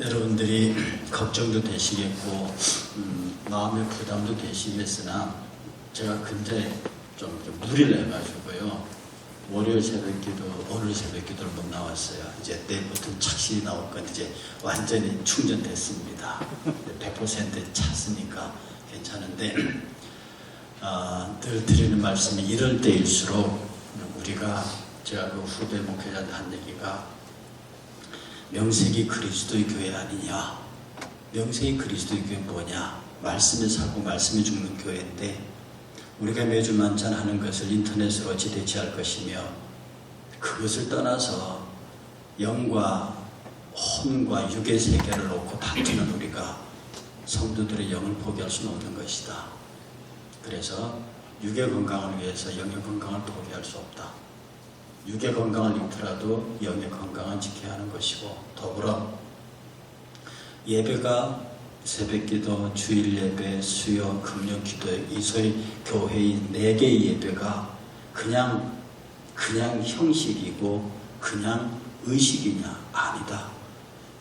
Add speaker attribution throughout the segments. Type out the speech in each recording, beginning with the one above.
Speaker 1: 여러분들이 걱정도 되시겠고 마음의 부담도 되시겠으나 제가 근데 좀 무리를 해가지고요. 월요일 새벽기도 오늘 새벽기도를 못 나왔어요. 이제 내일부터는 착실히 나올 건데 이제 완전히 충전됐습니다. 100% 찼으니까 괜찮은데 늘 드리는 말씀이 이럴 때일수록 우리가 제가 그 후배 목회자한테 한 얘기가 명색이 그리스도의 교회 아니냐. 명색이 그리스도의 교회 뭐냐. 말씀에 살고 말씀에 죽는 교회인데 우리가 매주 만찬하는 것을 인터넷으로 어찌 대체할 것이며 그것을 떠나서 영과 혼과 육의 세계를 놓고 다투는 우리가 성도들의 영을 포기할 수는 없는 것이다. 그래서 육의 건강을 위해서 영의 건강을 포기할 수 없다. 육의 건강을 잃더라도 영의 건강은 지켜야 하는 것이고 더불어 예배가 새벽기도, 주일예배, 수요, 금요기도 이 소위 교회의 4개의 예배가 그냥 형식이고 그냥 의식이냐? 아니다.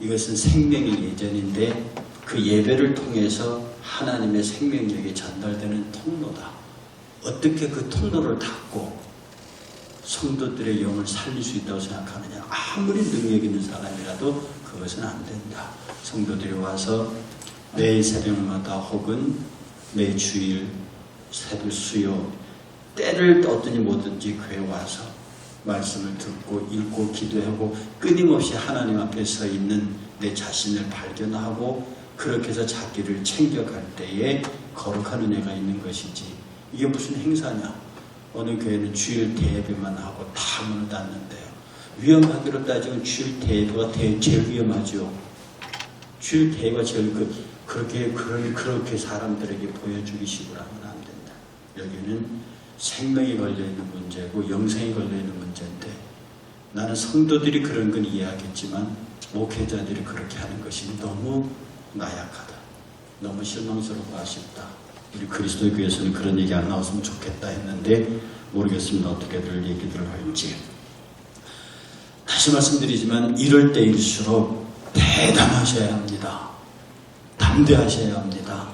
Speaker 1: 이것은 생명의 예전인데 그 예배를 통해서 하나님의 생명력이 전달되는 통로다. 어떻게 그 통로를 닫고 성도들의 영을 살릴 수 있다고 생각하느냐. 아무리 능력 있는 사람이라도 그것은 안 된다. 성도들이 와서 매일 새벽마다 혹은 매 주일 새벽 수요 때를 얻든지 뭐든지 교회에 와서 말씀을 듣고 읽고 기도하고 끊임없이 하나님 앞에 서 있는 내 자신을 발견하고 그렇게 해서 자기를 챙겨갈 때에 거룩한 은혜가 있는 것이지 이게 무슨 행사냐. 어느 교회는 주일 대예배만 하고 다 문을 닫는데요. 위험하기로 따지면 주일 대예배가 제일 위험하죠. 주일 대예배가 제일 그렇게 사람들에게 보여주기 식으로 하면 안 된다. 여기는 생명이 걸려있는 문제고 영생이 걸려있는 문제인데 나는 성도들이 그런 건 이해하겠지만 목회자들이 그렇게 하는 것이 너무 나약하다. 너무 실망스럽고 아쉽다. 우리 그리스도의 교회에서는 그런 얘기 안 나왔으면 좋겠다 했는데 모르겠습니다. 어떻게들 얘기들을 할지. 다시 말씀드리지만 이럴 때일수록 대담하셔야 합니다. 담대하셔야 합니다.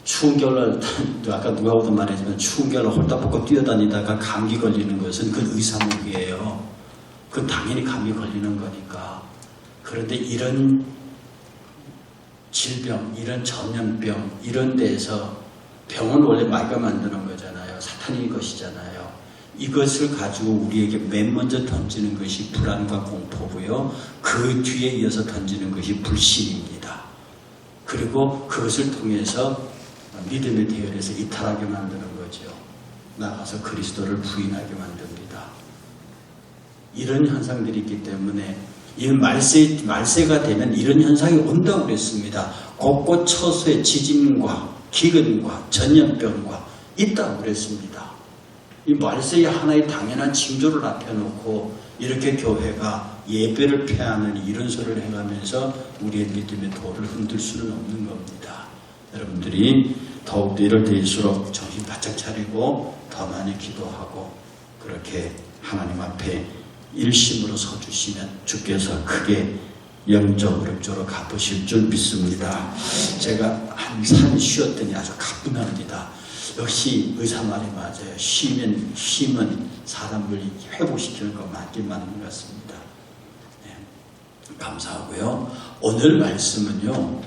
Speaker 1: 추운 겨울날 아까 누가 보던 말했지만 추운 겨울날 홀딱 벗고 뛰어다니다가 감기 걸리는 것은 그건 의사목이에요. 그건 당연히 감기 걸리는 거니까. 그런데 이런 질병, 이런 전염병 이런 데에서 병은 원래 마귀가 만드는 거잖아요. 사탄의 것이잖아요. 이것을 가지고 우리에게 맨 먼저 던지는 것이 불안과 공포고요. 그 뒤에 이어서 던지는 것이 불신입니다. 그리고 그것을 통해서 믿음의 대열에서 이탈하게 만드는 거죠. 나가서 그리스도를 부인하게 만듭니다. 이런 현상들이 있기 때문에 이 말세가 되면 이런 현상이 온다고 그랬습니다. 곳곳 처소에 지진과 기근과 전염병과 있다고 그랬습니다. 이 말세의 하나의 당연한 징조를 앞에 놓고 이렇게 교회가 예배를 폐하는 이런 소리를 해가면서 우리의 믿음의 도를 흔들 수는 없는 겁니다. 여러분들이 더욱더 이럴 때일수록 정신 바짝 차리고 더 많이 기도하고 그렇게 하나님 앞에 일심으로 서주시면 주께서 크게 영적 어렵조로 갚으실 줄 믿습니다. 제가 한 3일 쉬었더니 아주 가뿐합니다. 역시 의사 말이 맞아요. 쉼은 사람을 회복시키는 것 맞긴 맞는 것 같습니다. 네. 감사하고요. 오늘 말씀은요.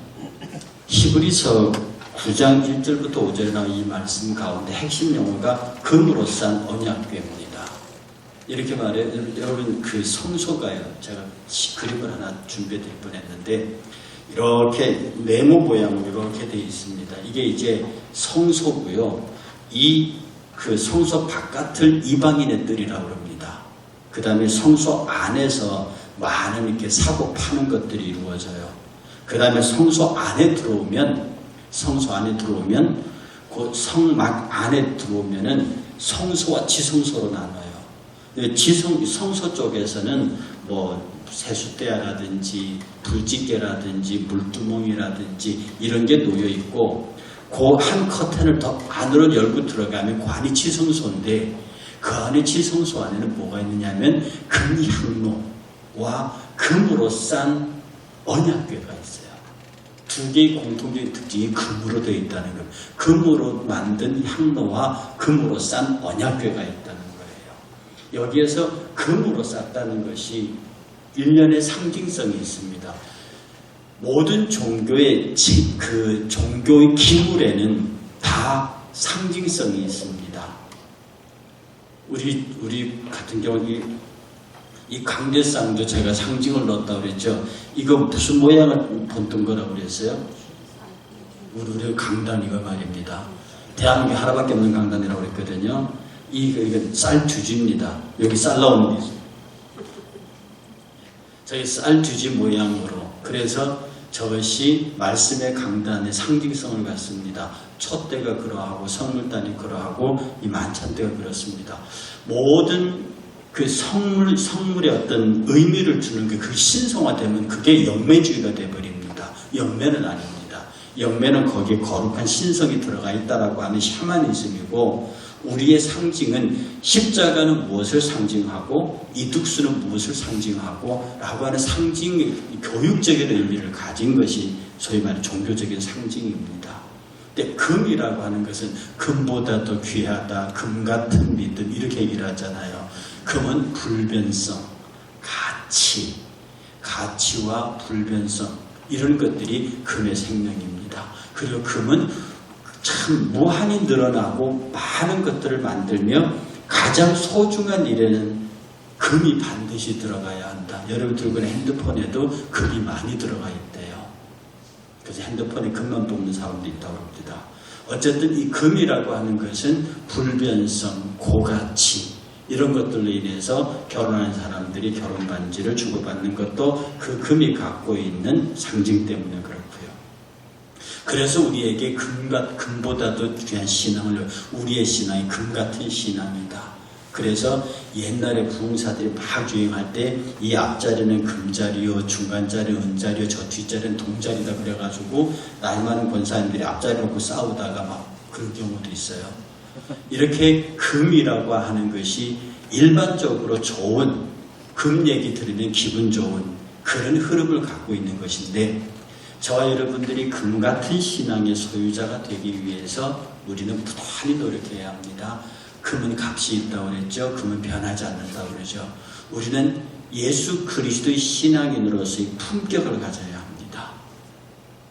Speaker 1: 히브리서 9장 1절부터 5절에 나온 이 말씀 가운데 핵심 용어가 금으로 싼 언약궤입니다. 이렇게 말해요. 여러분 그 성소가요. 제가 그림을 하나 준비해 드릴 뻔했는데 이렇게 네모 모양으로 이렇게 되어 있습니다. 이게 이제 성소고요. 그 성소 바깥을 이방인의 뜰이라고 합니다. 그 다음에 성소 안에서 많은 이렇게 사고 파는 것들이 이루어져요. 그 다음에 성소 안에 들어오면 그 성막 안에 들어오면은 성소와 지성소로 나눠요. 성소 쪽에서는 뭐 세숫대야라든지 불집게라든지 물두멍이라든지 이런 게 놓여 있고 그 한 커튼을 더 안으로 열고 들어가면 관이 지성소인데 그 안에 지성소 안에는 뭐가 있느냐면 금향로와 금으로 싼 언약궤가 있어요. 두 개의 공통적인 특징이 금으로 되어 있다는 것. 금으로 만든 향로와 금으로 싼 언약궤가 있다는 거예요. 여기에서 금으로 쌌다는 것이 일련의 상징성이 있습니다. 모든 종교의 그 종교의 기물에는 다 상징성이 있습니다. 우리 같은 경우 이 강대상도 제가 상징을 넣었다고 그랬죠. 이거 무슨 모양을 본뜬 거라고 그랬어요? 우리 강단 이거 말입니다. 대한민국에 하나밖에 없는 강단이라고 그랬거든요. 이건 쌀 주지입니다. 여기 쌀 나오는 게 저희 쌀 주지 모양으로. 그래서 저것이 말씀의 강단의 상징성을 갖습니다. 촛대가 그러하고 성물단이 그러하고 이 만찬대가 그렇습니다. 모든 그 성물의 어떤 의미를 주는 그 신성화되면 그게 영매주의가 되어버립니다. 영매는 아닙니다. 영매는 거기에 거룩한 신성이 들어가 있다라고 하는 샤머니즘이고, 우리의 상징은 십자가는 무엇을 상징하고 이둑수는 무엇을 상징하고 라고 하는 상징, 교육적인 의미를 가진 것이 소위 말해 종교적인 상징입니다. 근데 금이라고 하는 것은 금보다 더 귀하다, 금 같은 믿음 이렇게 얘기를 하잖아요. 금은 불변성, 가치와 불변성 이런 것들이 금의 생명입니다. 그리고 금은 참 무한히 늘어나고 많은 것들을 만들며 가장 소중한 일에는 금이 반드시 들어가야 한다. 여러분 들고 있는 핸드폰에도 금이 많이 들어가 있대요. 그래서 핸드폰에 금만 뽑는 사람도 있다고 합니다. 어쨌든 이 금이라고 하는 것은 불변성, 고가치 이런 것들로 인해서 결혼한 사람들이 결혼 반지를 주고받는 것도 그 금이 갖고 있는 상징 때문에 그렇고요. 그래서 우리에게 금보다도 귀한 신앙을, 우리의 신앙이 금 같은 신앙이다. 그래서 옛날에 부흥사들이 막 유행할 때 이 앞자리는 금자리요, 중간자리는 은자리요, 저 뒷자리는 동자리다 그래가지고 나이 많은 권사님들이 앞자리 놓고 싸우다가 막 그런 경우도 있어요. 이렇게 금이라고 하는 것이 일반적으로 좋은, 금 얘기 들으면 기분 좋은 그런 흐름을 갖고 있는 것인데, 저와 여러분들이 금 같은 신앙의 소유자가 되기 위해서 우리는 부단히 노력해야 합니다. 금은 값이 있다고 그랬죠. 금은 변하지 않는다고 그러죠. 우리는 예수 그리스도의 신앙인으로서의 품격을 가져야 합니다.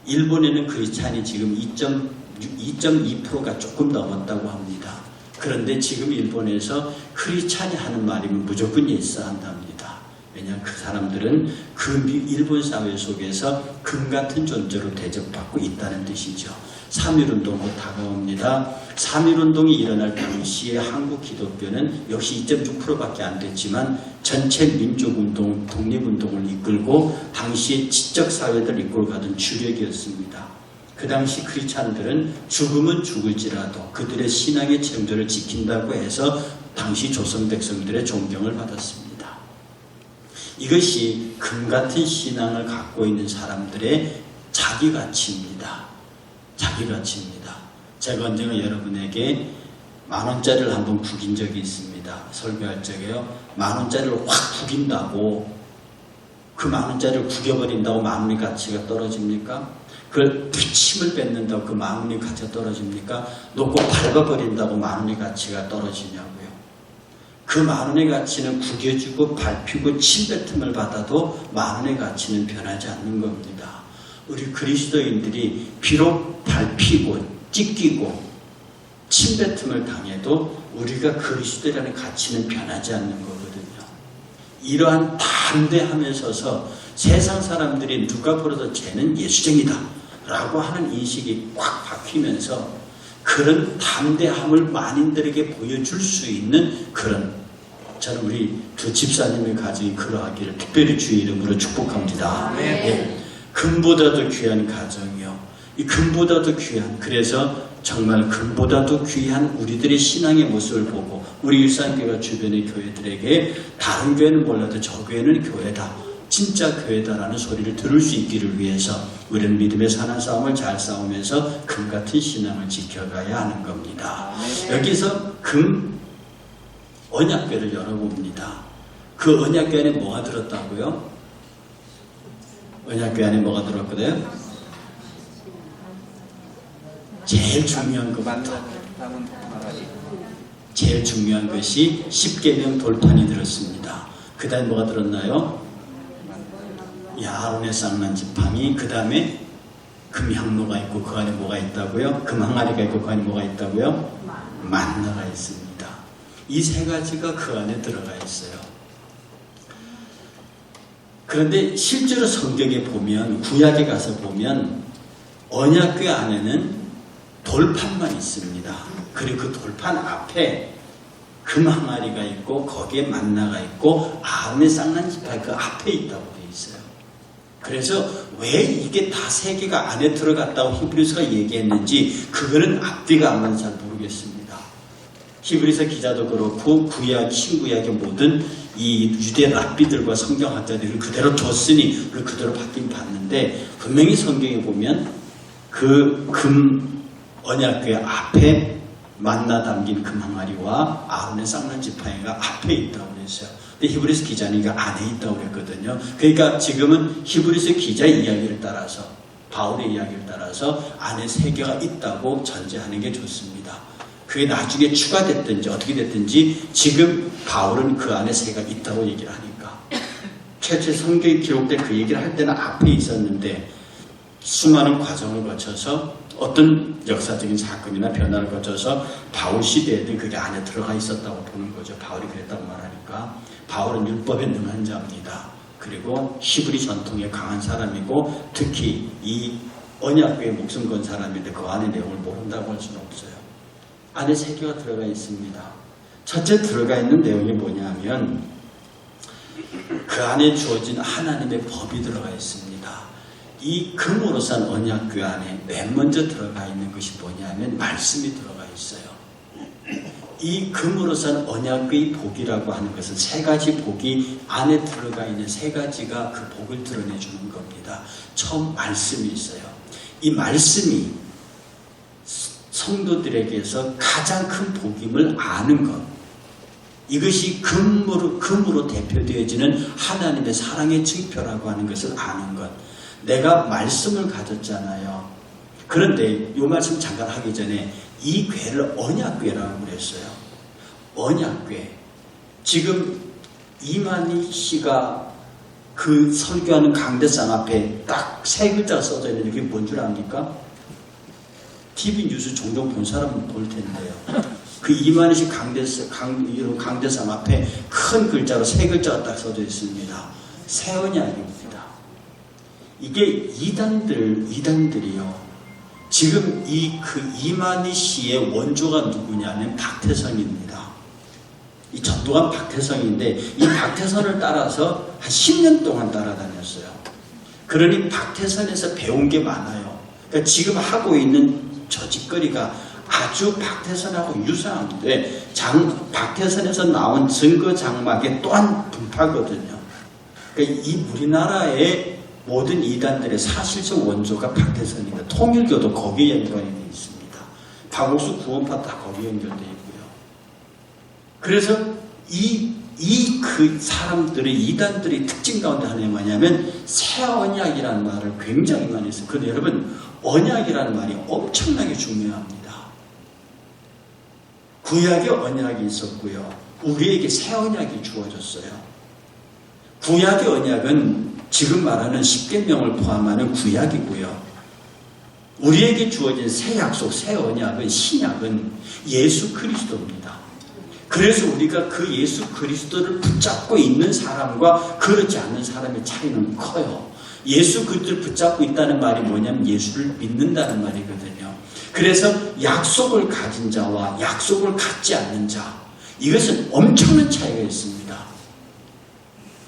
Speaker 1: 일본에는 크리스찬이 지금 2.2%가 조금 넘었다고 합니다. 그런데 지금 일본에서 크리스찬이 하는 말이면 무조건 예스한답니다. 왜냐하면 그 사람들은 그 일본 사회 속에서 금 같은 존재로 대접받고 있다는 뜻이죠. 3.1운동 곧 다가옵니다. 3.1운동이 일어날 당시에 한국 기독교는 역시 2.6%밖에 안 됐지만 전체 민족운동, 독립운동을 이끌고 당시의 지적사회들을 이끌고 가던 주력이었습니다. 그 당시 크리스찬들은 죽으면 죽을지라도 그들의 신앙의 정도를 지킨다고 해서 당시 조선 백성들의 존경을 받았습니다. 이것이 금 같은 신앙을 갖고 있는 사람들의 자기가치입니다. 자기가치입니다. 제가 언젠가 여러분에게 10,000원짜리를 한번 구긴 적이 있습니다. 설교할 적에요. 10,000원짜리를 확 구긴다고, 그 10,000원짜리를 구겨버린다고 10,000원의 가치가 떨어집니까? 그걸 부침을 뱉는다고 그 10,000원의 가치가 떨어집니까? 놓고 밟아버린다고 10,000원의 가치가 떨어지냐고요. 그 10,000원의 가치는 구겨주고 밟히고 침뱉음을 받아도 10,000원의 가치는 변하지 않는 겁니다. 우리 그리스도인들이 비록 밟히고 찢기고 침뱉음을 당해도 우리가 그리스도라는 가치는 변하지 않는 거거든요. 이러한 담대함에 서서 세상 사람들이 누가 보러도 쟤는 예수쟁이다 라고 하는 인식이 꽉 박히면서 그런 담대함을 만인들에게 보여줄 수 있는 그런, 저는 우리 두 집사님의 가정이 그러하기를 특별히 주의 이름으로 축복합니다. 네. 금보다도 귀한 가정이요. 이 금보다도 귀한, 그래서 정말 금보다도 귀한 우리들의 신앙의 모습을 보고 우리 일산교회가 주변의 교회들에게 다른 교회는 몰라도 저 교회는 교회다, 진짜 교회다라는 소리를 들을 수 있기를 위해서 우리는 믿음의 선한 싸움을 잘 싸우면서 금 같은 신앙을 지켜가야 하는 겁니다. 여기서 금 언약궤를 열어봅니다. 그 언약궤 안에 뭐가 들었다고요? 언약궤 안에 뭐가 들었거든? 제일 중요한 것부터. 제일 중요한 것이 10계명 돌판이 들었습니다. 그 다음에 뭐가 들었나요? 아론의 쌍난 지팡이, 그 다음에 금향로가 있고 그 안에 뭐가 있다고요? 금항아리가 있고 그 안에 뭐가 있다고요? 만나가 있습니다. 이 세 가지가 그 안에 들어가 있어요. 그런데 실제로 성경에 보면, 구약에 가서 보면 언약궤 안에는 돌판만 있습니다. 그리고 그 돌판 앞에 금항아리가 있고 거기에 만나가 있고 아론의 쌍난 지팡이 그 앞에 있다고 되어 있어요. 그래서 왜 이게 다 세 개가 안에 들어갔다고 히브리서가 얘기했는지 그거는 앞뒤가 안 맞는 잘 모르겠습니다. 히브리서 기자도 그렇고 구약, 신구약의 모든 이 유대 랍비들과 성경학자들을 그대로 줬으니 그걸 그대로 받긴 봤는데 분명히 성경에 보면 그 금 언약궤 앞에 만나 담긴 금항아리와 아론의 쌍난 지팡이가 앞에 있다고 그랬어요. 근데 히브리서 기자는 이거 안에 있다고 그랬거든요. 그러니까 지금은 히브리서 기자의 이야기를 따라서, 바울의 이야기를 따라서 안에 세 개가 있다고 전제하는 게 좋습니다. 그게 나중에 추가됐든지 어떻게 됐든지 지금 바울은 그 안에 세 개가 있다고 얘기를 하니까. 최초에 성경이 기록된 그 얘기를 할 때는 앞에 있었는데 수많은 과정을 거쳐서 어떤 역사적인 사건이나 변화를 거쳐서 바울 시대에도 그게 안에 들어가 있었다고 보는 거죠. 바울이 그랬다고 말하니까. 바울은 율법에 능한 자입니다. 그리고 히브리 전통에 강한 사람이고 특히 이 언약궤에 목숨 건 사람인데 그 안의 내용을 모른다고 할 수는 없어요. 안에 세 개가 들어가 있습니다. 첫째 들어가 있는 내용이 뭐냐면 그 안에 주어진 하나님의 법이 들어가 있습니다. 이 금으로 산 언약궤 안에 맨 먼저 들어가 있는 것이 뭐냐면 말씀이 들어가 있어요. 이 금으로 산 언약궤의 복이라고 하는 것은 세 가지 복이 안에 들어가 있는 세 가지가 그 복을 드러내주는 겁니다. 처음 말씀이 있어요. 이 말씀이 성도들에게서 가장 큰 복임을 아는 것. 이것이 금으로 대표되어지는 하나님의 사랑의 증표라고 하는 것을 아는 것. 내가 말씀을 가졌잖아요. 그런데 이 말씀 잠깐 하기 전에 이 궤를 언약궤라고 그랬어요. 언약궤. 지금 이만희 씨가 그 설교하는 강대상 앞에 딱 세 글자가 써져 있는데 그게 뭔 줄 압니까? TV 뉴스 종종 본 사람은 볼 텐데요. 그 이만희 씨 강대상 앞에 큰 글자로 세 글자가 딱 써져 있습니다. 새 언약입니다. 이게 이단들이요. 지금 이만희 씨의 원조가 누구냐면 박태선입니다. 이 전도관 박태선인데 이 박태선을 따라서 한 10년 동안 따라다녔어요. 그러니 박태선에서 배운 게 많아요. 그러니까 지금 하고 있는 저 짓거리가 아주 박태선하고 유사한데 박태선에서 나온 증거 장막의 또한 분파거든요. 그러니까 이 우리나라의 모든 이단들의 사실적 원조가 박태선입니다. 통일교도 거기에 연관이 되어 있습니다. 박옥수 구원파 다 거기에 연결되어 있고요. 그래서 그 사람들의 이단들의 특징 가운데 하나가 뭐냐면 새 언약이라는 말을 굉장히 많이 했어요. 그런데 여러분 언약이라는 말이 엄청나게 중요합니다. 구약에 언약이 있었고요. 우리에게 새 언약이 주어졌어요. 구약의 언약은 지금 말하는 십계명을 포함하는 구약이고요. 우리에게 주어진 새 약속, 새 언약은 신약은 예수 그리스도입니다. 그래서 우리가 그 예수 그리스도를 붙잡고 있는 사람과 그렇지 않는 사람의 차이는 커요. 예수 그리스도를 붙잡고 있다는 말이 뭐냐면 예수를 믿는다는 말이거든요. 그래서 약속을 가진 자와 약속을 갖지 않는 자, 이것은 엄청난 차이가 있습니다.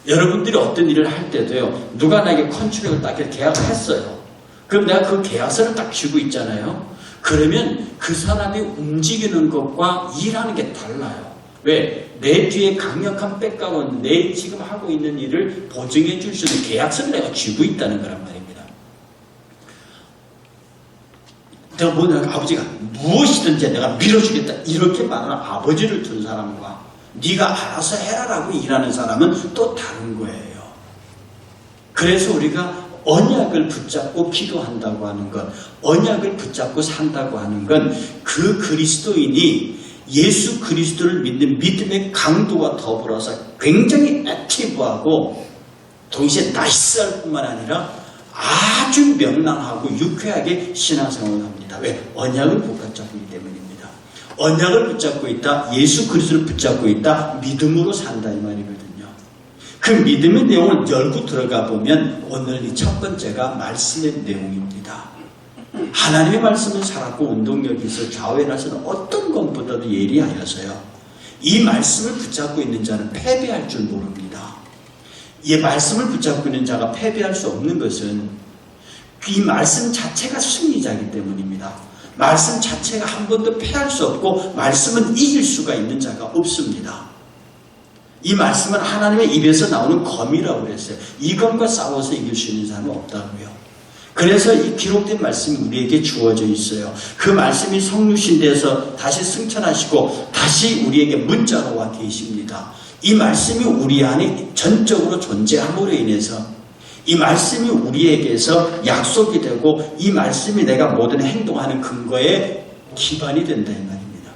Speaker 1: 여러분들이 어떤 일을 할 때도요, 누가 나에게 컨트랙을 딱 계약을 했어요. 그럼 내가 그 계약서를 딱 쥐고 있잖아요. 그러면 그 사람이 움직이는 것과 일하는 게 달라요. 왜? 내 뒤에 강력한 백가운, 내 지금 하고 있는 일을 보증해 줄 수 있는 계약서를 내가 쥐고 있다는 거란 말입니다. 내가 아버지가 무엇이든지 내가 밀어주겠다 이렇게 말하는 아버지를 둔 사람과 네가 알아서 해라라고 일하는 사람은 또 다른 거예요. 그래서 우리가 언약을 붙잡고 기도한다고 하는 것, 언약을 붙잡고 산다고 하는 건 그 그리스도인이 예수 그리스도를 믿는 믿음의 강도와 더불어서 굉장히 액티브하고 동시에 나이스할 뿐만 아니라 아주 명랑하고 유쾌하게 신앙생활을 합니다. 왜? 언약을 붙잡고 있기 때문입니다. 언약을 붙잡고 있다, 예수 그리스도를 붙잡고 있다, 믿음으로 산다 이 말이거든요. 그 믿음의 내용을 열고 들어가 보면 오늘 이 첫 번째가 말씀의 내용입니다. 하나님의 말씀은 살았고 운동력이 있어 좌우에 나서는 어떤 것보다도 예리하여서요. 이 말씀을 붙잡고 있는 자는 패배할 줄 모릅니다. 이 말씀을 붙잡고 있는 자가 패배할 수 없는 것은 이 말씀 자체가 승리자이기 때문입니다. 말씀 자체가 한 번도 패할 수 없고 말씀은 이길 수가 있는 자가 없습니다. 이 말씀은 하나님의 입에서 나오는 검이라고 그랬어요. 이검과 싸워서 이길 수 있는 사람은 없다고요. 그래서 이 기록된 말씀이 우리에게 주어져 있어요. 그 말씀이 성육신 돼서 다시 승천하시고 다시 우리에게 문자로 와 계십니다. 이 말씀이 우리 안에 전적으로 존재함으로 인해서 이 말씀이 우리에게서 약속이 되고 이 말씀이 내가 모든 행동하는 근거에 기반이 된다 이 말입니다.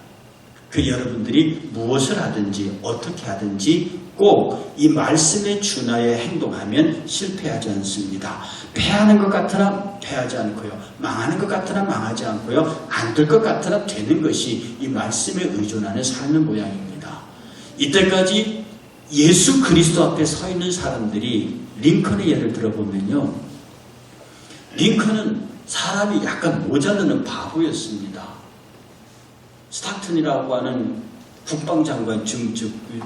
Speaker 1: 그 여러분들이 무엇을 하든지 어떻게 하든지 꼭 이 말씀에 준하여 행동하면 실패하지 않습니다. 패하는 것 같으나 패하지 않고요. 망하는 것 같으나 망하지 않고요. 안 될 것 같으나 되는 것이 이 말씀에 의존하는 삶의 모양입니다. 이때까지 예수 그리스도 앞에 서 있는 사람들이 링컨의 예를 들어보면요. 링컨은 사람이 약간 모자르는 바보였습니다. 스타튼이라고 하는 국방장관,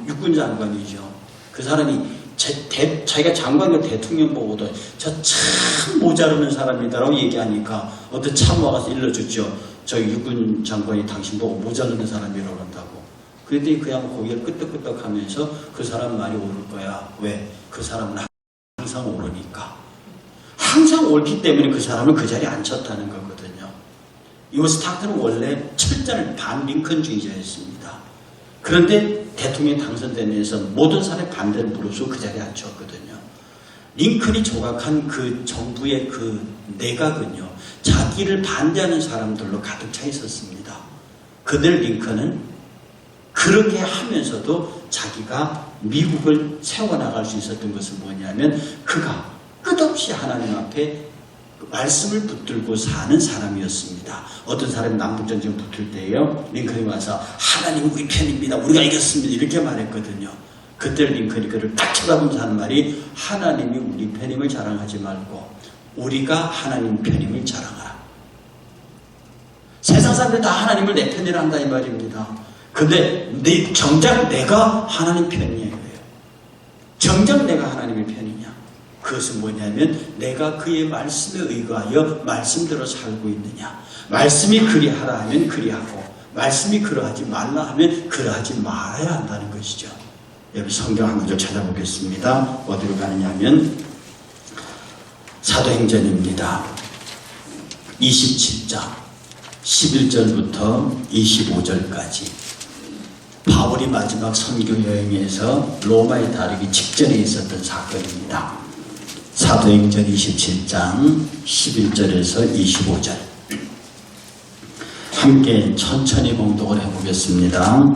Speaker 1: 육군장관이죠. 그 사람이 자기가 장관과 대통령 보고도 저 참 모자르는 사람이다라고 얘기하니까 어떤 참모가 가서 일러줬죠. 저 육군 장관이 당신 보고 모자르는 사람이라고 한다고. 그랬더니 그냥 고개를 끄덕끄덕 하면서 그 사람 말이 옳을 거야. 왜? 그 사람은 항상 옳으니까. 항상 옳기 때문에 그 사람을 그 자리에 앉혔다는 거거든요. 이 스타크는 원래 철저한 반링컨주의자였습니다. 그런데 대통령이 당선되면서 모든 사람의 반대를 무릅쓰고 그 자리에 앉혔거든요. 링컨이 조각한 그 정부의 그 내각은요, 자기를 반대하는 사람들로 가득 차 있었습니다. 그들 링컨은 그렇게 하면서도 자기가 미국을 세워나갈 수 있었던 것은 뭐냐면 그가 끝없이 하나님 앞에 말씀을 붙들고 사는 사람이었습니다. 어떤 사람이 남북전쟁 붙을 때요, 링컨이 와서 하나님 우리 편입니다. 우리가 이겼습니다. 이렇게 말했거든요. 그때 링컨이 그를 딱 쳐다보면서 하는 말이 하나님이 우리 편임을 자랑하지 말고 우리가 하나님 편임을 자랑하라. 세상 사람들 다 하나님을 내 편이라 한다 이 말입니다. 근데 정작 내가 하나님 편이에요. 정작 내가 하나님의 편이냐? 그것은 뭐냐면 내가 그의 말씀에 의거하여 말씀대로 살고 있느냐. 말씀이 그리하라 하면 그리하고 말씀이 그러하지 말라 하면 그러하지 말아야 한다는 것이죠. 여기 성경 한 구절 찾아보겠습니다. 어디로 가느냐 하면 사도행전입니다. 27장 11절부터 25절까지 바울이 마지막 선교 여행에서 로마에 다르기 직전에 있었던 사건입니다. 사도행전 27장 11절에서 25절 함께 천천히 봉독을 해보겠습니다.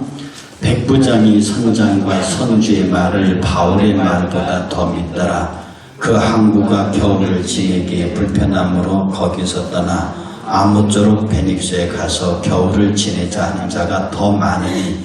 Speaker 1: 백부장이 선장과 선주의 말을 바울의 말보다 더 믿더라. 그 항구가 겨울을 지내기에 불편함으로 거기서 떠나 아무쪼록 베닉스에 가서 겨울을 지내자 하는 자가 더 많으니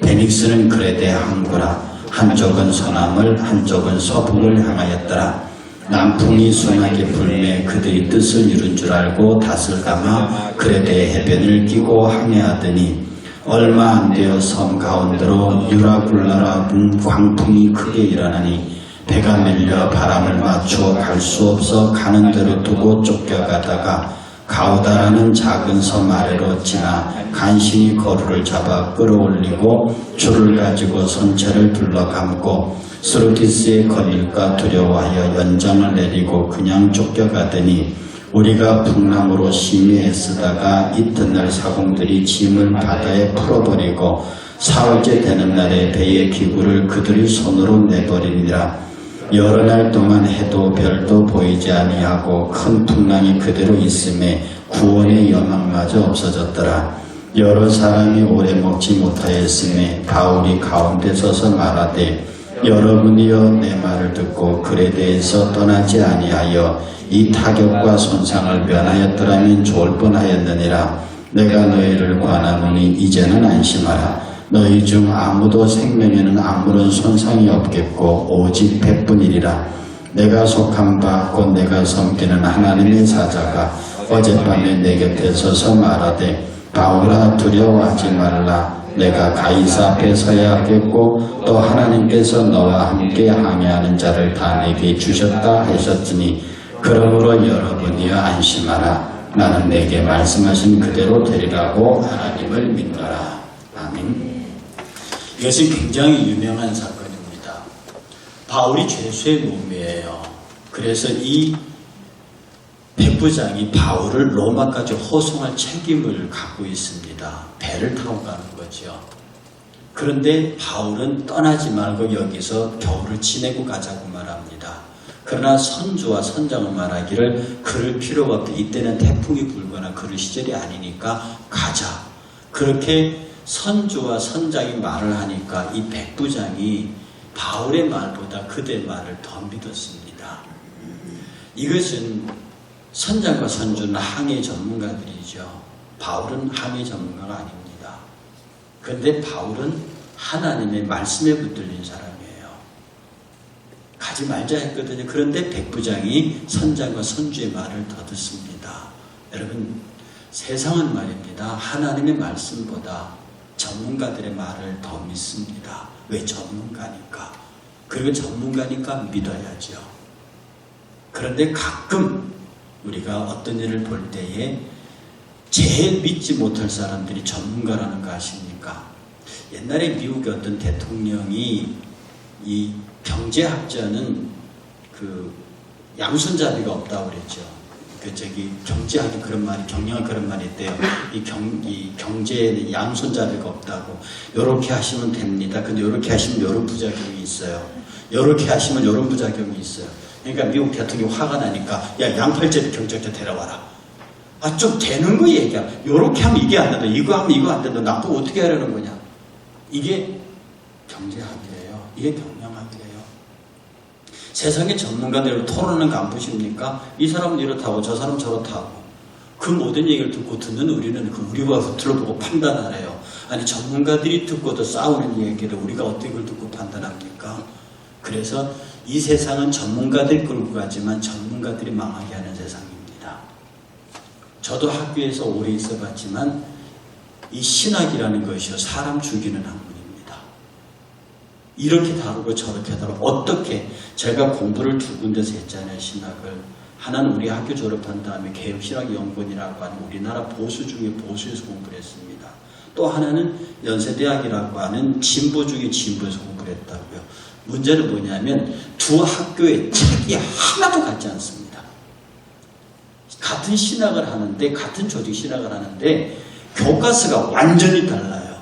Speaker 1: 베닉스는 그레데 항구라. 한쪽은 서남을 한쪽은 서북을 향하였더라. 남풍이 순하게 불매 그들이 뜻을 이룬 줄 알고 닷을 감아 그레데 해변을 끼고 항해하더니 얼마 안 되어 섬 가운데로 유라굴라라 광풍이 크게 일어나니 배가 밀려 바람을 맞추어 갈 수 없어 가는 대로 두고 쫓겨가다가 가우다라는 작은 섬 아래로 지나 간신히 거루를 잡아 끌어올리고 줄을 가지고 선체를 둘러감고 스루티스에 걸릴까 두려워하여 연장을 내리고 그냥 쫓겨가더니 우리가 풍랑으로 심히 애쓰다가 이튿날 사공들이 짐을 바다에 풀어버리고 사흘째 되는 날에 배의 기구를 그들이 손으로 내버리니라. 여러 날 동안 해도 별도 보이지 아니하고 큰 풍랑이 그대로 있음에 구원의 여망마저 없어졌더라. 여러 사람이 오래 먹지 못하였음에 바울이 가운데 서서 말하되 여러분이여 내 말을 듣고 글에 대해서 떠나지 아니하여 이 타격과 손상을 면하였더라면 좋을 뻔하였느니라. 내가 너희를 권하노니 이제는 안심하라. 너희 중 아무도 생명에는 아무런 손상이 없겠고 오직 백분이리라. 내가 속한 바 곧 내가 섬기는 하나님의 사자가 어젯밤에 내 곁에 서서 말하되 바울아 두려워하지 말라. 내가 가이사 앞에 서야 하겠고 또 하나님께서 너와 함께 항해하는 자를 다 내게 주셨다 하셨으니 그러므로 여러분이여 안심하라. 나는 내게 말씀하신 그대로 되리라고 하나님을 믿노라. 아멘. 이것은 굉장히 유명한 사건입니다. 바울이 죄수의 몸이에요. 그래서 이 백부장이 바울을 로마까지 호송할 책임을 갖고 있습니다. 배를 타고 가는 거죠. 그런데 바울은 떠나지 말고 여기서 겨울을 지내고 가자고 말합니다. 그러나 선주와 선장은 말하기를 그럴 필요가 없다. 이때는 태풍이 불거나 그럴 시절이 아니니까 가자. 그렇게 선주와 선장이 말을 하니까 이 백부장이 바울의 말보다 그들의 말을 더 믿었습니다. 이것은 선장과 선주는 항해 전문가들이죠. 바울은 항해 전문가가 아닙니다. 그런데 바울은 하나님의 말씀에 붙들린 사람이에요. 가지 말자 했거든요. 그런데 백부장이 선장과 선주의 말을 더 듣습니다. 여러분, 세상은 말입니다. 하나님의 말씀보다 전문가들의 말을 더 믿습니다. 왜? 전문가니까. 그리고 전문가니까 믿어야죠. 그런데 가끔 우리가 어떤 일을 볼 때에 제일 믿지 못할 사람들이 전문가라는 거 아십니까? 옛날에 미국의 어떤 대통령이 이 경제학자는 그 양손잡이가 없다고 그랬죠. 경제학이 그런 말이, 경영학 그런 말이 있대요. 이 경제에 양손잡이가 없다고. 요렇게 하시면 됩니다. 근데 요렇게 하시면 요런 부작용이 있어요. 요렇게 하시면 요런 부작용이 있어요. 그러니까 미국 대통령이 화가 나니까 야, 양팔제비 경제학자 데려와라. 아, 좀 되는 거 얘기야. 요렇게 하면 이게 안 된다. 이거 하면 이거 안 된다. 나보고 어떻게 하려는 거냐. 이게 경제학이에요. 이게 경영학이에요. 세상의 전문가들을 토론하는 거 안 보십니까? 이 사람은 이렇다고 저 사람은 저렇다고. 그 모든 얘기를 듣는 우리는 그 우리가 겉으로 보고 판단하래요. 아니 전문가들이 듣고도 싸우는 얘기를 우리가 어떻게 그걸 듣고 판단합니까? 그래서 이 세상은 전문가들 끌고 가지만 전문가들이 망하게 하는 세상입니다. 저도 학교에서 오래 있어봤지만 이 신학이라는 것이요 사람 죽이는 학문입니다. 이렇게 다루고 저렇게 다루고 어떻게 제가 공부를 두 군데서 했잖아요. 신학을. 하나는 우리 학교 졸업한 다음에 개혁신학연구원이라고 하는 우리나라 보수 중에 보수에서 공부를 했습니다. 또 하나는 연세대학이라고 하는 진보 중에 진보에서 공부를 했다고요. 문제는 뭐냐면 두 학교의 책이 하나도 같지 않습니다. 같은 신학을 하는데 같은 조직 신학을 하는데 교과서가 완전히 달라요.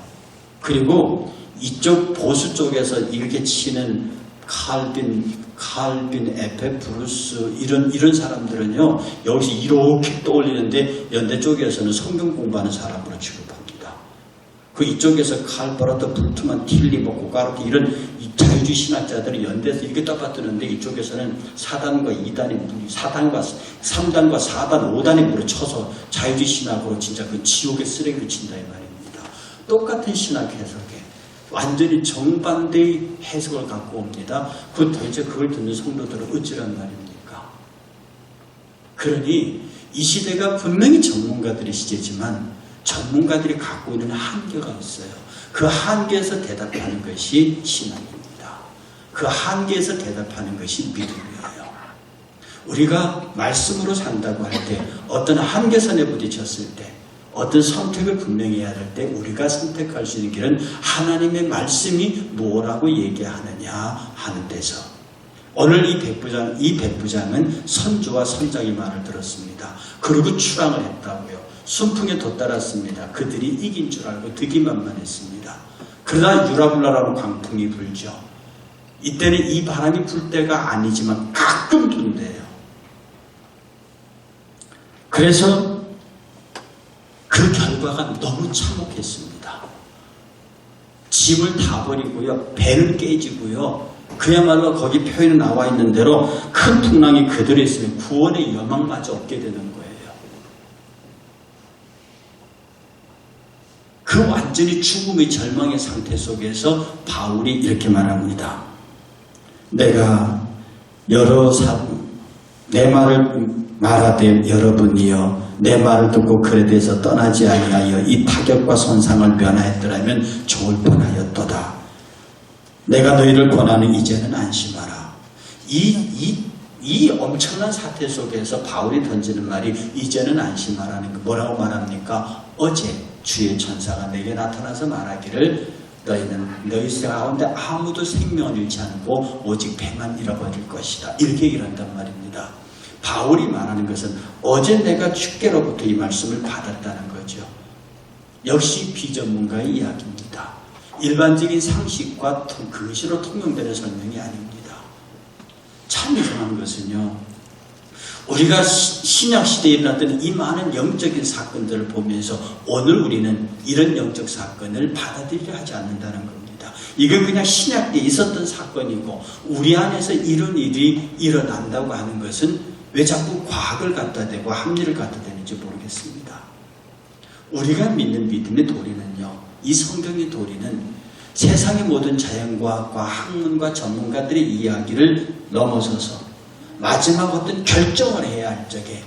Speaker 1: 그리고 이쪽 보수 쪽에서 이렇게 치는 칼빈, 에페, 브루스 이런 사람들은요 여기서 이렇게 떠올리는데 연대 쪽에서는 성경 공부하는 사람으로 취급합니다. 그 이쪽에서 칼버라트, 불트만, 틸리, 고가르트 이런 이 자유주의 신학자들은 연대에서 이렇게 떠받드는데 이쪽에서는 4단과 2단의 물이 4단과 3단과 4단, 5단의 물을 쳐서 자유주의 신학으로 진짜 그 지옥의 쓰레기를 친다 이 말입니다. 똑같은 신학 해석에 완전히 정반대의 해석을 갖고 옵니다. 그 도대체 그걸 듣는 성도들은 어찌란 말입니까? 그러니 이 시대가 분명히 전문가들의 시대지만 전문가들이 갖고 있는 한계가 있어요. 그 한계에서 대답하는 것이 신앙입니다. 그 한계에서 대답하는 것이 믿음이에요. 우리가 말씀으로 산다고 할 때 어떤 한계선에 부딪혔을 때 어떤 선택을 분명히 해야 될 때 우리가 선택할 수 있는 길은 하나님의 말씀이 뭐라고 얘기하느냐 하는 데서 오늘 이 백부장은 선주와 선장의 말을 들었습니다. 그리고 출항을 했다고요. 순풍에 덧달았습니다. 그들이 이긴 줄 알고 득이만만했습니다. 그러나 유라굴라라는 광풍이 불죠. 이때는 이 바람이 불 때가 아니지만 가끔 분대요. 그래서 그 결과가 너무 참혹했습니다. 집을 다 버리고요. 배는 깨지고요. 그야말로 거기 표현에 나와 있는 대로 큰 풍랑이 그대로 있으면 구원의 여망마저 없게 되는 거예요. 그 완전히 죽음의 절망의 상태 속에서 바울이 이렇게 말합니다. 내가 내 말을 말하되 여러분이여 내 말을 듣고 그에 대해서 떠나지 아니하여 이 타격과 손상을 면하였더라면 좋을 뻔하였도다. 내가 너희를 권하는 이제는 안심하라. 이 엄청난 사태 속에서 바울이 던지는 말이 이제는 안심하라는 거 뭐라고 말합니까? 어제 주의 천사가 내게 나타나서 말하기를 너희는 너희 가운데 아무도 생명을 잃지 않고 오직 배만 잃어버릴 것이다. 이렇게 얘기를 한단 말입니다. 바울이 말하는 것은 어제 내가 주께로부터 이 말씀을 받았다는 거죠. 역시 비전문가의 이야기입니다. 일반적인 상식과 그것으로 통용되는 설명이 아닙니다. 참 이상한 것은요. 우리가 신약시대에 일어났던 이 많은 영적인 사건들을 보면서 오늘 우리는 이런 영적 사건을 받아들이려 하지 않는다는 겁니다. 이건 그냥 신약때에 있었던 사건이고 우리 안에서 이런 일이 일어난다고 하는 것은 왜 자꾸 과학을 갖다 대고 합리를 갖다 대는지 모르겠습니다. 우리가 믿는 믿음의 도리는요. 이 성경의 도리는 세상의 모든 자연과학과 학문과 전문가들의 이야기를 넘어서서 마지막 어떤 결정을 해야 할 적에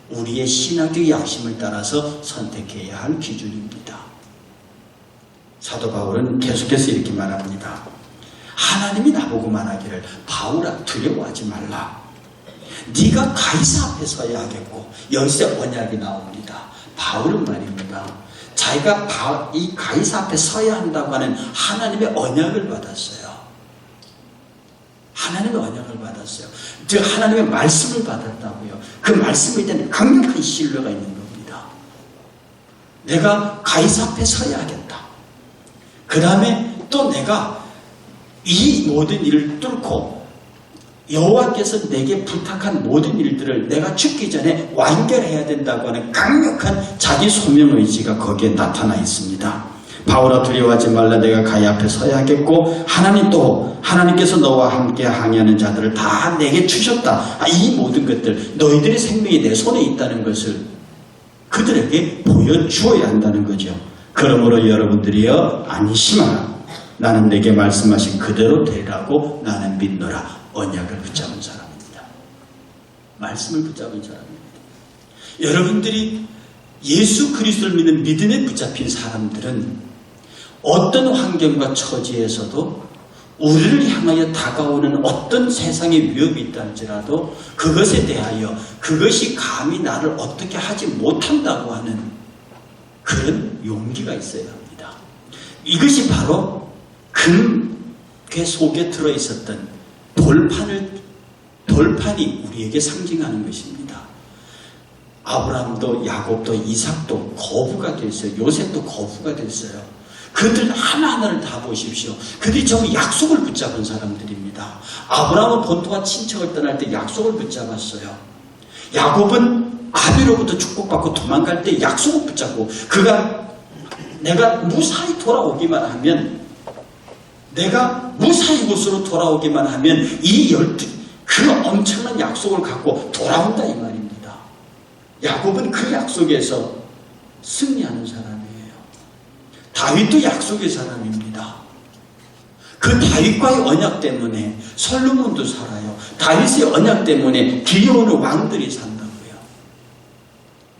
Speaker 1: 우리의 신학의 야심을 따라서 선택해야 할 기준입니다. 사도 바울은 계속해서 이렇게 말합니다. 하나님이 나보고 말하기를 바울아 두려워하지 말라. 네가 가이사 앞에 서야 하겠고 여기서 언약이 나옵니다. 바울은 말입니다. 자기가 이 가이사 앞에 서야 한다고 하는 하나님의 언약을 받았어요. 하나님의 언약을 받았어요. 즉 하나님의 말씀을 받았다고요. 그 말씀에 대한 강력한 신뢰가 있는 겁니다. 내가 가이사 앞에 서야 하겠다. 그 다음에 또 내가 이 모든 일을 뚫고 여호와께서 내게 부탁한 모든 일들을 내가 죽기 전에 완결해야 된다고 하는 강력한 자기 소명의지가 거기에 나타나 있습니다. 바울아 두려워하지 말라. 내가 가히 앞에 서야 하겠고 하나님께서 너와 함께 항해하는 자들을 다 내게 주셨다. 이 모든 것들 너희들의 생명이 내 손에 있다는 것을 그들에게 보여주어야 한다는 거죠. 그러므로 여러분들이여 안심하라. 나는 내게 말씀하신 그대로 되라고 나는 믿노라. 언약을 붙잡은 사람입니다. 말씀을 붙잡은 사람입니다. 여러분들이 예수 그리스도를 믿는 믿음에 붙잡힌 사람들은 어떤 환경과 처지에서도 우리를 향하여 다가오는 어떤 세상의 위협이 있다할지라도 그것에 대하여 그것이 감히 나를 어떻게 하지 못한다고 하는 그런 용기가 있어야 합니다. 이것이 바로 그 속에 들어있었던 돌판이 우리에게 상징하는 것입니다. 아브라함도 야곱도 이삭도 거부가 됐어요. 요셉도 거부가 됐어요. 그들 하나하나를 다 보십시오. 그들이 전부 약속을 붙잡은 사람들입니다. 아브라함은 본토와 친척을 떠날 때 약속을 붙잡았어요. 야곱은 아비로부터 축복받고 도망갈 때 약속을 붙잡고 내가 무사히 돌아오기만 하면 그 엄청난 약속을 갖고 돌아온다 이 말입니다. 야곱은 그 약속에서 승리하는 사람이에요. 다윗도 약속의 사람입니다. 그 다윗과의 언약 때문에 솔로몬도 살아요. 다윗의 언약 때문에 기드온의 왕들이 산다고요.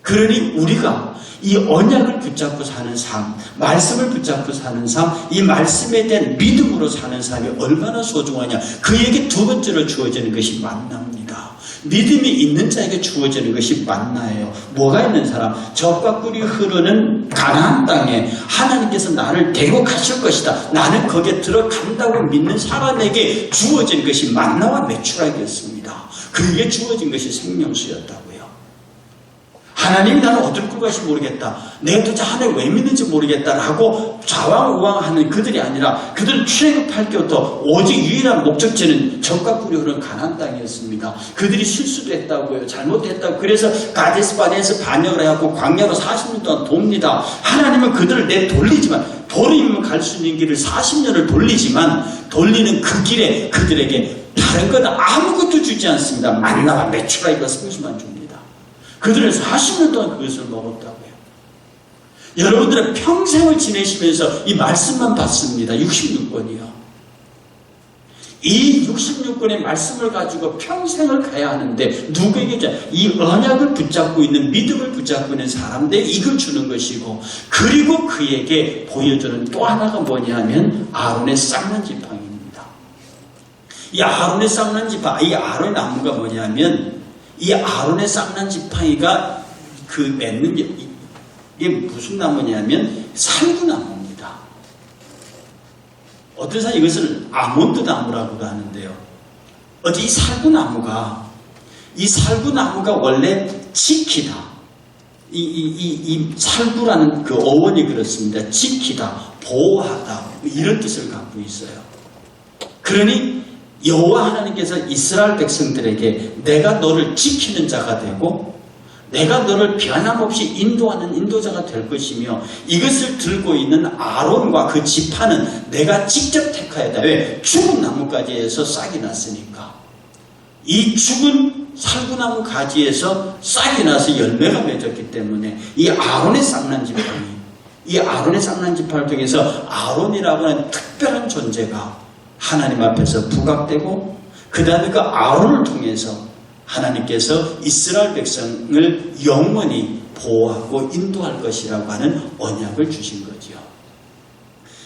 Speaker 1: 그러니 우리가 이 언약을 붙잡고 사는 삶, 말씀을 붙잡고 사는 삶, 이 말씀에 대한 믿음으로 사는 삶이 얼마나 소중하냐. 그에게 두 번째로 주어지는 것이 만나입니다. 믿음이 있는 자에게 주어지는 것이 만나예요. 뭐가 있는 사람? 젖과 꿀이 흐르는 가나안 땅에 하나님께서 나를 데리고 가실 것이다. 나는 거기에 들어간다고 믿는 사람에게 주어진 것이 만나와 메추라기였습니다. 그에게 주어진 것이 생명수였다고요. 하나님이 나를 어떨 것인지 모르겠다. 내가 도대체 하나님 왜 믿는지 모르겠다라고 좌왕우왕하는 그들이 아니라 그들은 출애굽할 때부터 오직 유일한 목적지는 적과 꿀이 흐르는 가나안 땅이었습니다. 그들이 실수도 했다고요. 잘못했다고. 그래서 가데스 바네에서 반역을 해갖고 광야로 40년 동안 돕니다. 하나님은 그들을 내돌리지만 돌이면 갈 수 있는 길을 40년을 돌리지만 돌리는 그 길에 그들에게 다른 건 아무것도 주지 않습니다. 만나와 메추라 이거 생수만 줍니다. 그들은 40년 동안 그것을 먹었다고요. 여러분들은 평생을 지내시면서 이 말씀만 받습니다. 66권이요. 이 66권의 말씀을 가지고 평생을 가야 하는데 누구에게 이 언약을 붙잡고 있는 믿음을 붙잡고 있는 사람들에게 이걸 주는 것이고 그리고 그에게 보여주는 또 하나가 뭐냐면 아론의 쌍난 지팡이입니다. 이 아론의 쌍난 지팡이, 이 아론의 나무가 뭐냐면 이 아론의 쌍난 지팡이가 그 맺는 이게 무슨 나무냐면 살구나무입니다. 어떤 사람이 이것을 아몬드 나무라고도 하는데요. 어제 이 살구나무가 원래 지키다. 이 살구라는 그 어원이 그렇습니다. 지키다, 보호하다 이런 뜻을 갖고 있어요. 그러니 여호와 하나님께서 이스라엘 백성들에게 내가 너를 지키는 자가 되고 내가 너를 변함없이 인도하는 인도자가 될 것이며 이것을 들고 있는 아론과 그 지파는 내가 직접 택하였다. 왜? 죽은 나무 가지에서 싹이 났으니까. 이 죽은 살구나무 가지에서 싹이 나서 열매가 맺었기 때문에 이 아론의 쌍난 지파를 통해서 아론이라고 하는 특별한 존재가 하나님 앞에서 부각되고 그 다음에 그 아론을 통해서 하나님께서 이스라엘 백성을 영원히 보호하고 인도할 것이라고 하는 언약을 주신 거죠.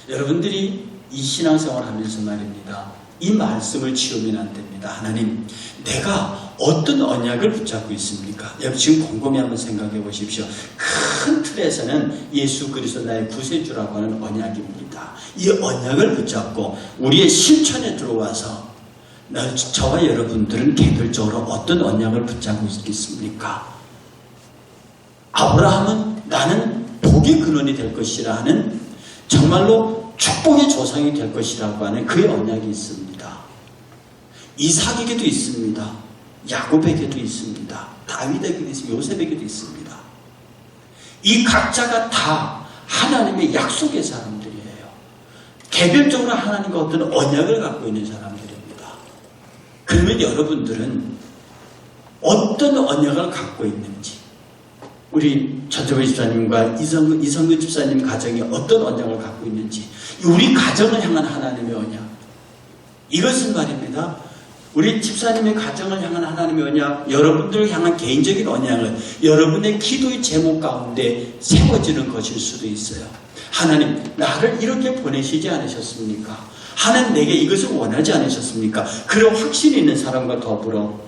Speaker 1: 여러분들이 이 신앙생활을 하면서 말입니다. 이 말씀을 치우면 안 됩니다. 하나님, 내가 어떤 언약을 붙잡고 있습니까? 여러분 지금 곰곰이 한번 생각해 보십시오. 큰 틀에서는 예수 그리스도 나의 구세주라고 하는 언약입니다. 이 언약을 붙잡고 우리의 실천에 들어와서 저와 여러분들은 개별적으로 어떤 언약을 붙잡고 있겠습니까? 아브라함은 나는 복의 근원이 될 것이라 하는 정말로 축복의 조상이 될 것이라고 하는 그의 언약이 있습니다. 이삭에게도 있습니다. 야곱에게도 있습니다. 다윗에게도 있습니다. 요셉에게도 있습니다. 이 각자가 다 하나님의 약속의 사람들이에요. 개별적으로 하나님과 어떤 언약을 갖고 있는 사람들입니다. 그러면 여러분들은 어떤 언약을 갖고 있는지 우리 전태호 집사님과 이성근 집사님 가정이 어떤 언약을 갖고 있는지 우리 가정을 향한 하나님의 언약 이것은 말입니다. 우리 집사님의 가정을 향한 하나님의 언약, 여러분들을 향한 개인적인 언약을 여러분의 기도의 제목 가운데 세워지는 것일 수도 있어요. 하나님, 나를 이렇게 보내시지 않으셨습니까? 하나님 내게 이것을 원하지 않으셨습니까? 그런 확신이 있는 사람과 더불어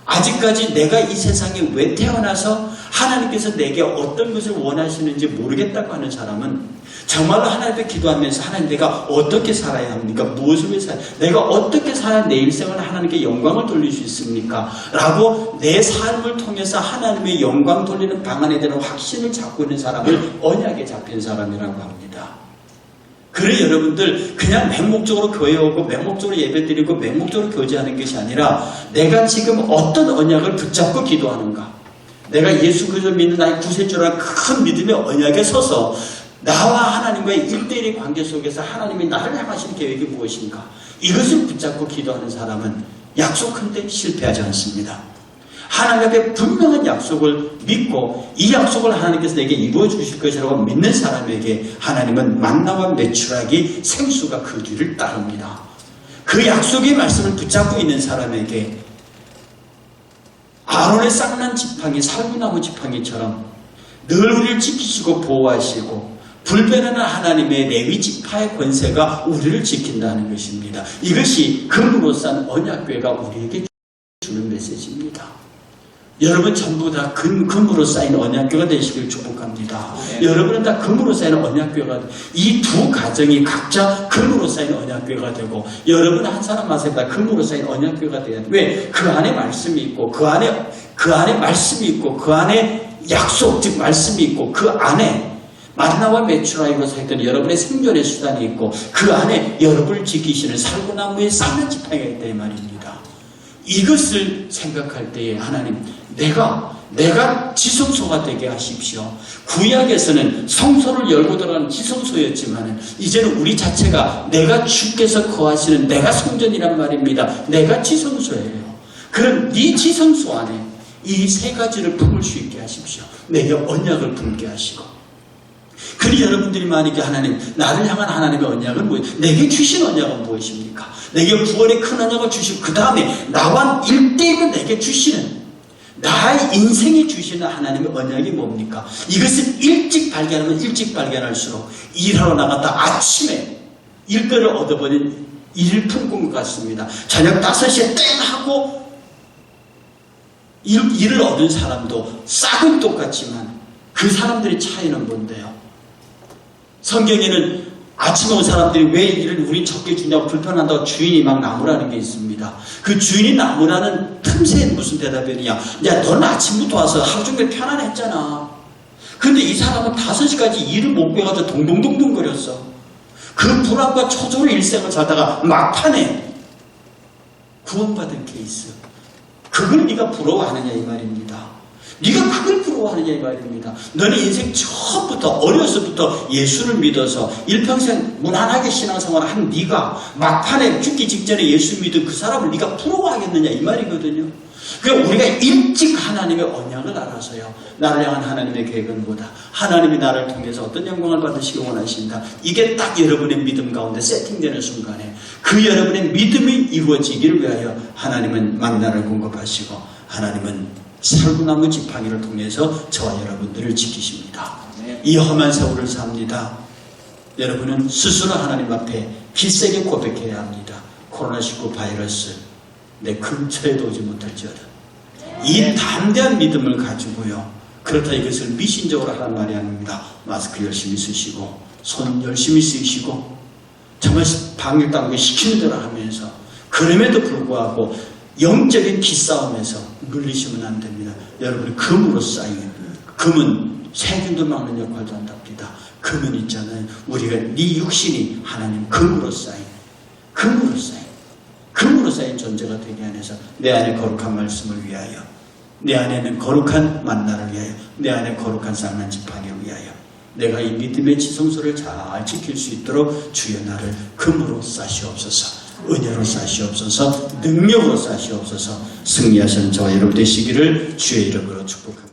Speaker 1: 아직까지 내가 이 세상에 왜 태어나서 하나님께서 내게 어떤 것을 원하시는지 모르겠다고 하는 사람은 정말로 하나님께 기도하면서 하나님 내가 어떻게 살아야 합니까? 무엇을 위해 살아야 내가 어떻게 살아야 내 일생을 하나님께 영광을 돌릴 수 있습니까? 라고 내 삶을 통해서 하나님의 영광 돌리는 방안에 대한 확신을 잡고 있는 사람을 언약에 잡힌 사람이라고 합니다. 그래 여러분들 그냥 맹목적으로 교회 오고 맹목적으로 예배드리고 맹목적으로 교제하는 것이 아니라 내가 지금 어떤 언약을 붙잡고 기도하는가 내가 예수 그리스도 믿는 나의 구세주라는 큰 믿음의 언약에 서서 나와 하나님과의 1대1의 관계 속에서 하나님이 나를 향하신 계획이 무엇인가 이것을 붙잡고 기도하는 사람은 약속한데 실패하지 않습니다. 하나님 앞에 분명한 약속을 믿고 이 약속을 하나님께서 내게 이루어 주실 것이라고 믿는 사람에게 하나님은 만나와 메추라기 생수가 그 뒤를 따릅니다. 그 약속의 말씀을 붙잡고 있는 사람에게 아론의 쌍난 지팡이 살구나무 지팡이처럼 늘 우리를 지키시고 보호하시고 불변하는 하나님의 레위 지파의 권세가 우리를 지킨다는 것입니다. 이것이 금으로 싼 언약궤가 우리에게 주는 메시지입니다. 여러분 전부 다 금으로 쌓인 언약궤가 되시길 축복합니다. 네. 여러분은 다 금으로 쌓인 언약궤가 이 두 가정이 각자 금으로 쌓인 언약궤가 되고 여러분 한 사람 한 사람 다 금으로 쌓인 언약궤가 돼야 돼. 왜? 그 안에 말씀이 있고 그 안에 말씀이 있고 그 안에 약속, 즉 말씀이 있고 그 안에 만나와 메추라이고 사했던 여러분의 생존의 수단이 있고 그 안에 여러분을 지키시는 살구나무에 쌓는 지팡이가 있다 이 말입니다. 이것을 생각할 때에 하나님, 내가 지성소가 되게 하십시오. 구약에서는 성소를 열고 들어가는 지성소였지만 이제는 우리 자체가 내가 주께서 거하시는 내가 성전이란 말입니다. 내가 지성소예요. 그럼 네 지성소 안에 이 세 가지를 품을 수 있게 하십시오. 내게 언약을 품게 하시고. 그리 여러분들이 만약에 하나님, 나를 향한 하나님의 언약은 뭐예요? 내게 주신 언약은 무엇입니까? 내게 구원의 큰 언약을 주시고 그 다음에 나와 일대일로 내게 주시는 나의 인생에 주시는 하나님의 언약이 뭡니까? 이것을 일찍 발견하면 일찍 발견할수록 일하러 나갔다 아침에 일거를 얻어버린 일품꾼 것 같습니다. 저녁 5시에 땡 하고 일을 얻은 사람도 싹은 똑같지만 그 사람들의 차이는 뭔데요? 성경에는 아침에 온 사람들이 왜 일을 우린 적게 주냐고 불편한다고 주인이 막 나무라는 게 있습니다. 그 주인이 나무라는 틈새에 무슨 대답이냐? 야, 넌 아침부터 와서 하루 종일 편안했잖아. 근데 이 사람은 5시까지 일을 못 빼가지고 동동동동 거렸어. 그 불안과 초조의 일생을 살다가 막판에 구원받은 케이스. 그걸 네가 부러워하느냐 이 말입니다. 네가 그걸 부러워하느냐 이 말입니다. 너는 인생 처음부터 어려서부터 예수를 믿어서 일평생 무난하게 신앙생활을 한 네가 막판에 죽기 직전에 예수 믿은 그 사람을 네가 부러워하겠느냐 이 말이거든요. 그러니까 우리가 일찍 하나님의 언약을 알아서요. 나를 향한 하나님의 계획은 뭐다? 하나님이 나를 통해서 어떤 영광을 받으시기 원하신다. 이게 딱 여러분의 믿음 가운데 세팅되는 순간에 그 여러분의 믿음이 이루어지기를 위하여 하나님은 만나를 공급하시고 하나님은 살구나무 지팡이를 통해서 저와 여러분들을 지키십니다. 이 험한 세월을 삽니다. 여러분은 스스로 하나님 앞에 기세게 고백해야 합니다. 코로나19 바이러스 내 근처에도 오지 못할지어다. 이 담대한 믿음을 가지고요. 그렇다 이것을 미신적으로 하란 말이 아닙니다. 마스크 열심히 쓰시고 손 열심히 쓰시고 정말 방역당국이 시키는 대로 하면서 그럼에도 불구하고 영적인 기싸움에서 물리시면 안 됩니다. 여러분이 금으로 쌓인 금은 세균도 막는 역할도 한답니다. 금은 있잖아요. 우리가 네 육신이 하나님 금으로 쌓인 존재가 되게 안에서 내 안에 거룩한 말씀을 위하여 내 안에는 거룩한 만나를 위하여 내 안에 거룩한 쌍난 지팡이를 위하여 내가 이 믿음의 지성소를 잘 지킬 수 있도록 주여 나를 금으로 싸시옵소서. 은혜로 싸시옵소서. 능력으로 싸시옵소서. 승리하시는 저와 여러분 되시기를 주의 이름으로 축복합니다.